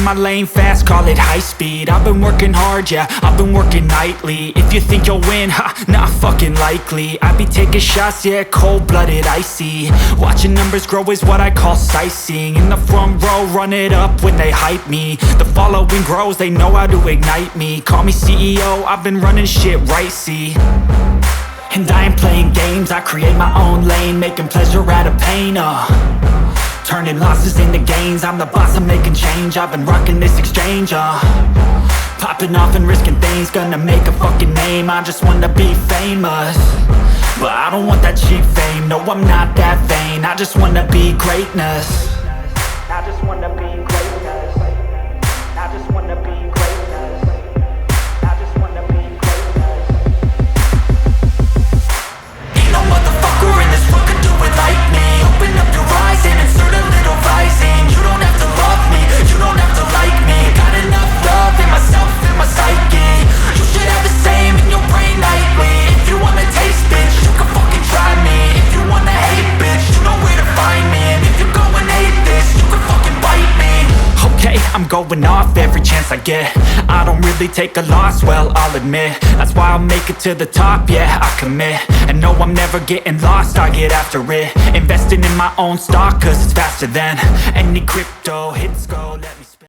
my lane fast, call it high speed. I've been working hard, yeah, I've been working nightly. If you think you'll win, ha, not fucking likely. I be taking shots, yeah, cold-blooded, icy. Watching numbers grow is what I call sightseeing. In the front row, run it up when they hype me. The following grows, they know how to ignite me. Call me CEO, I've been running shit right, see. And I ain't playing games, I create my own lane, making pleasure out of pain, turning losses into gains. I'm the boss, I'm making change. I've been rocking this exchange, popping off and risking things. Gonna make a fucking name, I just wanna be famous. But I don't want that cheap fame, no I'm not that vain. I just wanna be greatness. I just wanna be greatness. I just wanna be greatness. I just wanna be greatness. Ain't no motherfucker in this world could do it like me. Open up your eyes and insert a little rising. You don't have to love me, you don't have to like me. Got enough love in myself, in my psyche. You should have the same in your brain nightly. If you wanna taste, bitch, you can fucking try me. If you wanna hate, bitch, you know where to find me. And if you go and hate this, you can fucking bite me. Okay, I'm going off every chance I get. I don't really take a loss, well, I'll admit. That's why I'll make it to the top, yeah, I commit. And no, I'm never getting lost, I get after it. Investing in my own stock, cause it's faster than any crypto hits go, let me